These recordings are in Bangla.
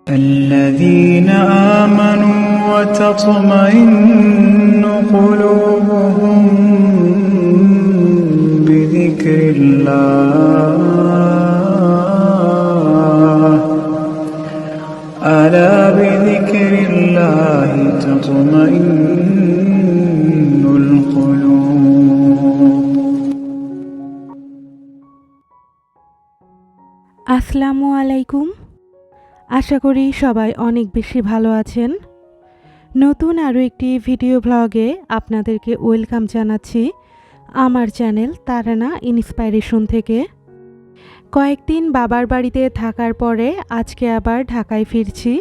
الذين آمنوا وتطمئن قلوبهم بذكر الله ألا بذكر الله تطمئن القلوب। আসসালামু আলাইকুম। আশা করি সবাই অনেক বেশি ভালো আছেন। নতুন আরও একটি ভিডিও ব্লগে আপনাদেরকে ওয়েলকাম জানাচ্ছি আমার চ্যানেল তারানা ইন্সপাইরেশন থেকে। কয়েকদিন বাবার বাড়িতে থাকার পরে আজকে আবার ঢাকায় ফিরছি।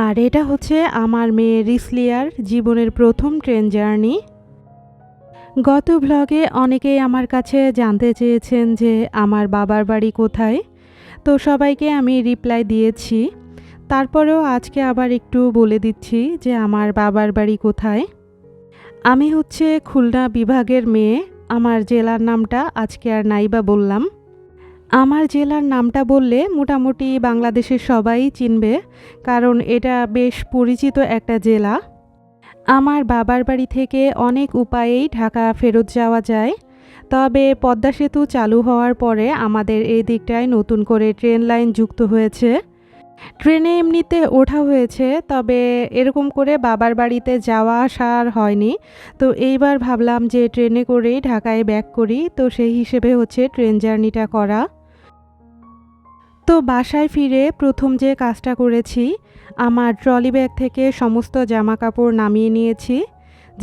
আর এটা হচ্ছে আমার মেয়ে রিসলিয়ার জীবনের প্রথম ট্রেন জার্নি। গত ব্লগে অনেকেই আমার কাছে জানতে চেয়েছেন যে আমার বাবার বাড়ি কোথায়, তো সবাইকে আমি রিপ্লাই দিয়েছি। তারপরেও আজকে আবার একটু বলে দিচ্ছি যে আমার বাবার বাড়ি কোথায়। আমি হচ্ছে খুলনা বিভাগের মেয়ে। আমার জেলার নামটা আজকে আর নাইবা বললাম। আমার জেলার নামটা বললে মোটামুটি বাংলাদেশের সবাই চিনবে, কারণ এটা বেশ পরিচিত একটা জেলা। আমার বাবার বাড়ি থেকে অনেক উপায়েই ঢাকা ফেরত যাওয়া যায়, তবে পদ্মা সেতু চালু হওয়ার পরে আমাদের এই দিকটায় নতুন করে ট্রেন লাইন যুক্ত হয়েছে। ট্রেনে এমনিতে ওঠা হয়েছে, তবে এরকম করে বাবার বাড়িতে যাওয়া আসা আর হয়নি। তো এইবার ভাবলাম যে ট্রেনে করেই ঢাকায় ব্যাক করি, তো সেই হিসেবে হচ্ছে ট্রেন জার্নিটা করা। তো বাসায় ফিরে প্রথম যে কাজটা করেছি, আমার ট্রলি ব্যাগ থেকে সমস্ত জামা কাপড় নামিয়ে নিয়েছি।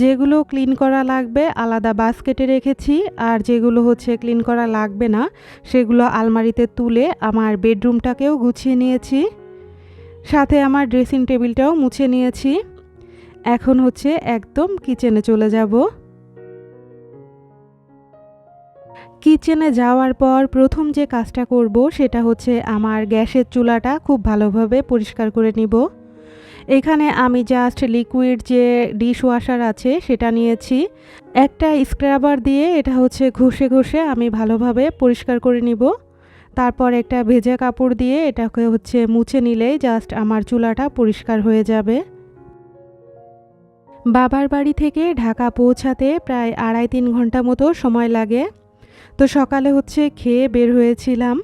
যেগুলো ক্লিন করা লাগবে আলাদা বাস্কেটে রেখেছি, আর যেগুলো হচ্ছে ক্লিন করা লাগবে না সেগুলো আলমারিতে তুলে আমার বেডরুমটাকেও গুছিয়ে নিয়েছি। সাথে আমার ড্রেসিং টেবিলটাও মুছে নিয়েছি। এখন হচ্ছে একদম কিচেনে চলে যাব। কিচেনে যাওয়ার পর প্রথম যে কাজটা করব সেটা হচ্ছে আমার গ্যাসের চুলাটা খুব ভালোভাবে পরিষ্কার করে নিব। এখানে আমি জাস্ট লিকুইড যে ডিশ ওয়াশার আছে সেটা নিয়েছি। একটা স্ক্রাবার দিয়ে এটা হচ্ছে ঘষে ঘষে আমি ভালোভাবে পরিষ্কার করে নিব। তারপর একটা ভেজা কাপড় দিয়ে এটাকে হচ্ছে মুছে নিলেই জাস্ট আমার চুলাটা পরিষ্কার হয়ে যাবে। বাবার বাড়ি থেকে ঢাকা পৌঁছাতে প্রায় 2.5-3 ঘন্টা মতো সময় লাগে। তো সকালে হচ্ছে খেয়ে বের হয়েছিলাম।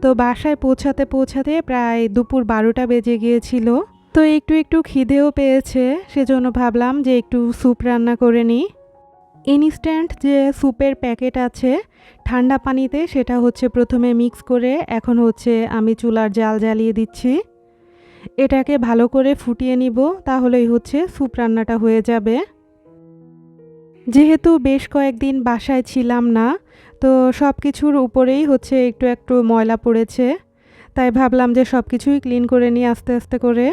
তো বাসায় পৌঁছাতে পৌঁছাতে প্রায় দুপুর 12টা বেজে গিয়েছিল। তো একটু একটু খিদেও পেয়েছে, সেজন্য ভাবলাম যে একটু স্যুপ রান্না করে নিই। ইনস্ট্যান্ট যে স্যুপের প্যাকেট আছে ঠান্ডা পানিতে, সেটা হচ্ছে প্রথমে মিক্স করে এখন হচ্ছে আমি চুলার জাল জ্বালিয়ে দিচ্ছি। এটাকে ভালো করে ফুটিয়ে নিব, তাহলেই হচ্ছে স্যুপ রান্নাটা হয়ে যাবে। যেহেতু বেশ কয়েকদিন বাসায় ছিলাম না, তো সব কিছুর উপরেই হচ্ছে একটু একটু ময়লা পড়েছে, তাই ভাবলাম যে সব কিছুই ক্লিন করে নিই আস্তে আস্তে করে।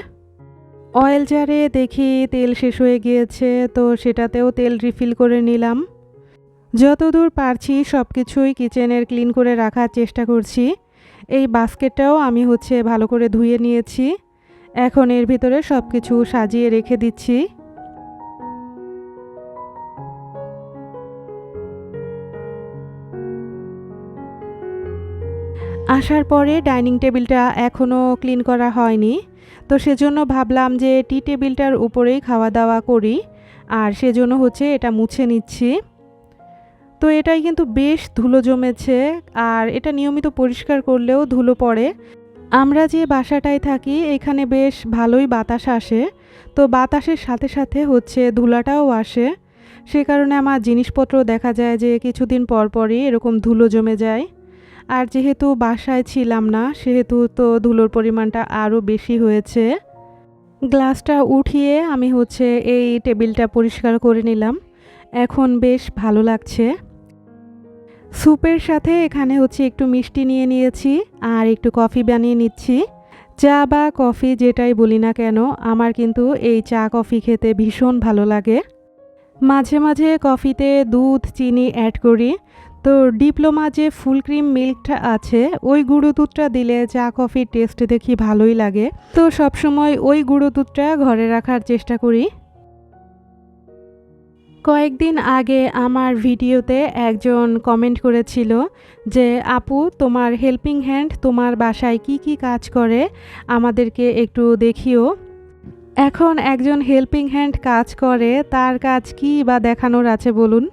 অয়েল জারে দেখি তেল শেষ হয়ে গিয়েছে, তো সেটাতেও তেল রিফিল করে নিলাম। যতদূর পারছি সব কিছুই কিচেনের ক্লিন করে রাখার চেষ্টা করছি। এই বাস্কেটটাও আমি হচ্ছে ভালো করে ধুয়ে নিয়েছি। এখন এর ভিতরে সব কিছু সাজিয়ে রেখে দিচ্ছি। আসার পরে ডাইনিং টেবিলটা এখনও ক্লিন করা হয়নি, তো সেজন্য ভাবলাম যে টি টেবিলটার উপরেই খাওয়া দাওয়া করি, আর সেজন্য হচ্ছে এটা মুছে নিচ্ছি। তো এটাই কিন্তু বেশ ধুলো জমেছে, আর এটা নিয়মিত পরিষ্কার করলেও ধুলো পড়ে। আমরা যে বাসাটায় থাকি এখানে বেশ ভালোই বাতাস আসে, তো বাতাসের সাথে সাথে হচ্ছে ধুলাটাও আসে। সে কারণে আমার জিনিসপত্র দেখা যায় যে কিছুদিন পর পরই এরকম ধুলো জমে যায়। আর যেহেতু বাসায় ছিলাম না, সেহেতু তো ধুলোর পরিমাণটা আরও বেশি হয়েছে। গ্লাসটা উঠিয়ে আমি হচ্ছে এই টেবিলটা পরিষ্কার করে নিলাম। এখন বেশ ভালো লাগছে। স্যুপের সাথে এখানে হচ্ছে একটু মিষ্টি নিয়ে নিয়েছি, আর একটু কফি বানিয়ে নিচ্ছি। চা বা কফি যেটাই বলি না কেন, আমার কিন্তু এই চা কফি খেতে ভীষণ ভালো লাগে। মাঝে মাঝে কফিতে দুধ চিনি অ্যাড করি। তো ডিপ্লোমা যে ফুল ক্রিম মিল্কটা আছে ওই গুঁড়ো দুধটা দিলে চা কফির টেস্ট দেখি ভালোই লাগে, তো সবসময় ওই গুঁড়ো দুধটা ঘরে রাখার চেষ্টা করি। কয়েকদিন আগে আমার ভিডিওতে একজন কমেন্ট করেছিল যে আপু তোমার হেল্পিং হ্যান্ড তোমার বাসায় কি কি কাজ করে আমাদেরকে একটু দেখিও। এখন একজন হেল্পিং হ্যান্ড কাজ করে, তার কাজ কি বা দেখানোর আছে বলুন?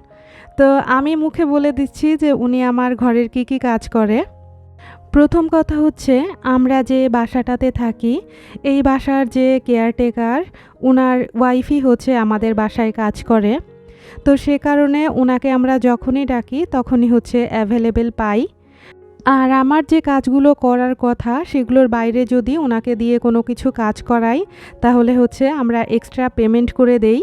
তো আমি মুখে বলে দিচ্ছি যে উনি আমার ঘরের কি কি কাজ করে। প্রথম কথা হচ্ছে, আমরা যে বাসাটাতে থাকি এই বাসার যে কেয়ারটেকার ওনার ওয়াইফই হচ্ছে আমাদের বাসায় কাজ করে। তো সে কারণে ওনাকে আমরা যখনই ডাকি তখনই হচ্ছে অ্যাভেলেবেল পাই। আর আমার যে কাজগুলো করার কথা সেগুলোর বাইরে যদি ওনাকে দিয়ে কোনো কিছু কাজ করাই তাহলে হচ্ছে আমরা এক্সট্রা পেমেন্ট করে দেই।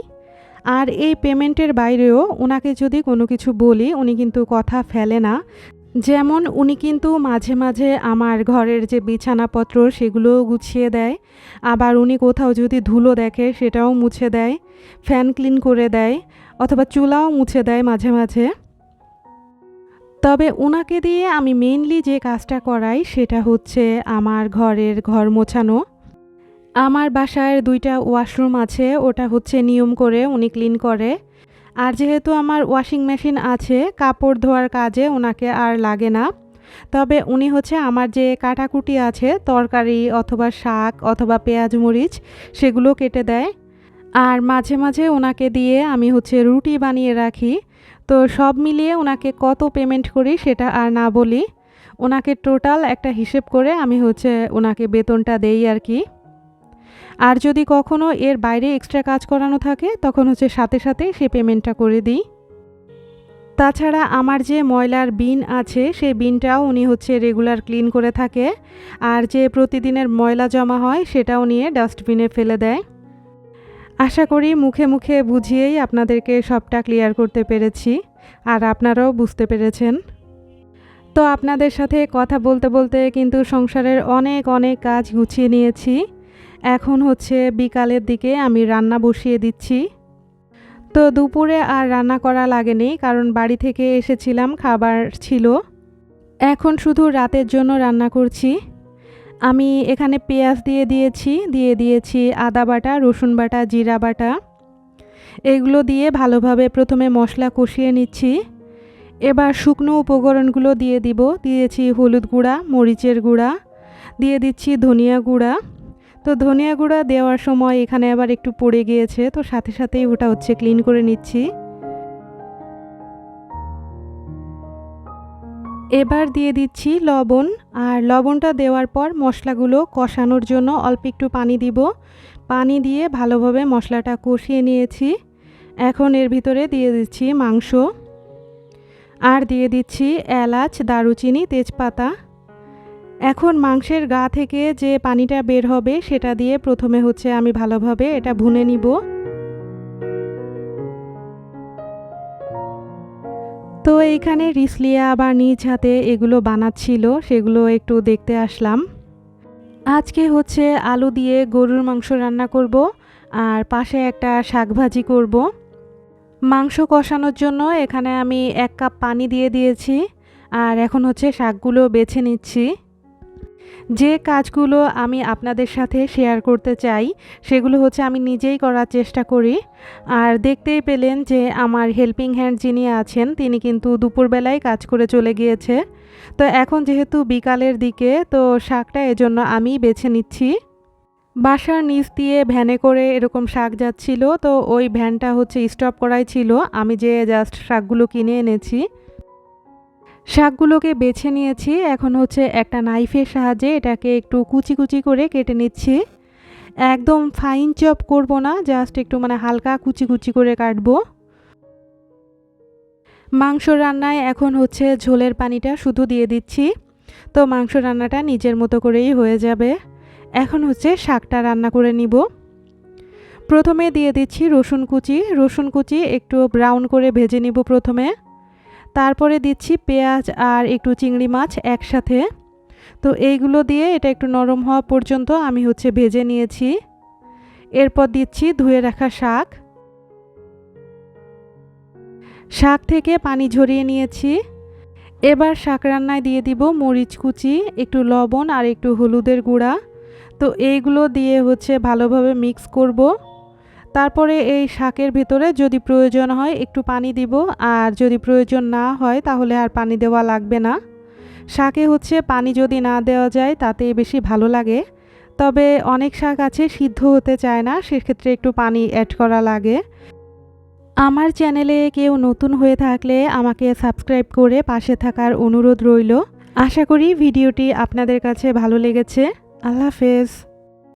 আর এই পেমেন্টের বাইরেও ওনাকে যদি কোনো কিছু বলি উনি কিন্তু কথা ফেলে না। যেমন উনি কিন্তু মাঝে মাঝে আমার ঘরের যে বিছানাপত্র সেগুলোও গুছিয়ে দেয়, আবার উনি কোথাও যদি ধুলো দেখে সেটাও মুছে দেয়, ফ্যান ক্লিন করে দেয়, অথবা চুলাও মুছে দেয় মাঝে মাঝে। তবে ওনাকে দিয়ে আমি মেইনলি যে কাজটা করাই সেটা হচ্ছে আমার ঘরের ঘর মোছানো। আমার বাসায় 2টা ওয়াশরুম আছে, ওটা হচ্ছে নিয়ম করে উনি ক্লিন করে। আর যেহেতু আমার ওয়াশিং মেশিন আছে, কাপড় ধোয়ার কাজে ওনাকে আর লাগে না। তবে উনি হচ্ছে আমার যে কাটাকুটি আছে তরকারি অথবা শাক অথবা পেঁয়াজ মরিচ সেগুলো কেটে দেয়। আর মাঝে মাঝে ওনাকে দিয়ে আমি হচ্ছে রুটি বানিয়ে রাখি। তো সব মিলিয়ে ওনাকে কত পেমেন্ট করি সেটা আর না বলি, ওনাকে টোটাল একটা হিসেব করে আমি হচ্ছে ওনাকে বেতনটা দেই আর কি। আর যদি কখনো এর বাইরে এক্সট্রা কাজ করানো থাকে তখন হচ্ছে সাথে সাথে সে পেমেন্টটা করে দিই। তাছাড়া আমার যে ময়লার বিন আছে সেই বিনটাও উনি হচ্ছে রেগুলার ক্লিন করে থাকে। আর যে প্রতিদিনের ময়লা জমা হয় সেটাও নিয়ে ডাস্টবিনে ফেলে দেয়। আশা করি মুখে মুখে বুঝিয়েই আপনাদেরকে সবটা ক্লিয়ার করতে পেরেছি, আর আপনারাও বুঝতে পেরেছেন। তো আপনাদের সাথে কথা বলতে বলতে কিন্তু সংসারের অনেক অনেক কাজ গুছিয়ে নিয়েছি। এখন হচ্ছে বিকালের দিকে আমি রান্না বসিয়ে দিচ্ছি। তো দুপুরে আর রান্না করা লাগেনি, কারণ বাড়ি থেকে এসেছিলাম, খাবার ছিল। এখন শুধু রাতের জন্য রান্না করছি। আমি এখানে পেঁয়াজ দিয়ে দিয়েছি আদা বাটা, রসুন বাটা, জিরা বাটা। এগুলো দিয়ে ভালোভাবে প্রথমে মশলা কষিয়ে নিচ্ছি। এবার শুকনো উপকরণগুলো দিয়ে দিব। দিয়েছি হলুদ গুঁড়া, মরিচের গুঁড়া, দিয়ে দিচ্ছি ধনিয়া গুঁড়া। তো ধনিয়া গুঁড়া দেওয়ার সময় এখানে আবার একটু পড়ে গিয়েছে, তো সাথে সাথেই ওটা হচ্ছে ক্লিন করে নিচ্ছি। এবার দিয়ে দিচ্ছি লবণ, আর লবণটা দেওয়ার পর মশলাগুলো কষানোর জন্য অল্প একটু পানি দিব। পানি দিয়ে ভালোভাবে মশলাটা কষিয়ে নিয়েছি। এখন এর ভিতরে দিয়ে দিচ্ছি মাংস, আর দিয়ে দিচ্ছি এলাচ, দারুচিনি, তেজপাতা। এখন মাংসের গা থেকে যে পানিটা বের হবে সেটা দিয়ে প্রথমে হচ্ছে আমি ভালোভাবে এটা ভুনে নিব। তো এইখানে রিসলিয়া আবার নিজ হাতে এগুলো বানাচ্ছিল, সেগুলো একটু দেখতে আসলাম। আজকে হচ্ছে আলু দিয়ে গরুর মাংস রান্না করব, আর পাশে একটা শাক ভাজি করব। মাংস কষানোর জন্য এখানে আমি 1 কাপ পানি দিয়ে দিয়েছি, আর এখন হচ্ছে শাকগুলো বেছে নিচ্ছি। যে কাজগুলো আমি আপনাদের সাথে শেয়ার করতে চাই সেগুলো হচ্ছে আমি নিজেই করার চেষ্টা করি। আর দেখতেই পেলেন যে আমার হেল্পিং হ্যান্ড যিনি আছেন তিনি কিন্তু দুপুরবেলায় কাজ করে চলে গিয়েছে। তো এখন যেহেতু বিকালের দিকে, তো শাকটা এজন্য আমি বেছে নিচ্ছি। বাসার নিচ দিয়ে ভ্যানে করে এরকম শাক যাচ্ছিল, তো ওই ভ্যানটা হচ্ছে স্টপ করাই ছিল, আমি যে জাস্ট শাকগুলো কিনে এনেছি। শাকগুলোকে বেছে নিয়েছি। এখন হচ্ছে একটা নাইফের সাহায্যে এটাকে একটু কুচি কুচি করে কেটে নিচ্ছি। একদম ফাইন চপ করব না, জাস্ট একটু হালকা কুচি কুচি করে কাটবো। মাংস রান্নায় এখন হচ্ছে ঝোলের পানিটা শুধু দিয়ে দিচ্ছি। তো মাংস রান্নাটা নিজের মতো করেই হয়ে যাবে। এখন হচ্ছে শাকটা রান্না করে নিব। প্রথমে দিয়ে দিচ্ছি রসুন কুচি একটু ব্রাউন করে ভেজে নিব প্রথমে। তারপরে দিচ্ছি পেঁয়াজ আর একটু চিংড়ি মাছ একসাথে। তো এইগুলো দিয়ে এটা একটু নরম হওয়া পর্যন্ত আমি হচ্ছে ভেজে নিয়েছি। এরপর দিচ্ছি ধুয়ে রাখা শাক। শাক থেকে পানি ঝরিয়ে নিয়েছি। এবার শাক রান্নায় দিয়ে দিব মরিচ কুচি, একটু লবণ আর একটু হলুদের গুঁড়া। তো এইগুলো দিয়ে হচ্ছে ভালোভাবে মিক্স করব। তারপরে এই শাকের ভিতরে যদি প্রয়োজন হয় একটু পানি দিব, আর যদি প্রয়োজন না হয় তাহলে আর পানি দেওয়া লাগবে না। শাকে হচ্ছে পানি যদি না দেওয়া যায় তাতে বেশি ভালো লাগে, তবে অনেক শাক আছে সিদ্ধ হতে চায় না, সেক্ষেত্রে একটু পানি অ্যাড করা লাগে। আমার চ্যানেলে কেউ নতুন হয়ে থাকলে আমাকে সাবস্ক্রাইব করে পাশে থাকার অনুরোধ রইল। আশা করি ভিডিওটি আপনাদের কাছে ভালো লেগেছে। আল্লাহ হাফেজ।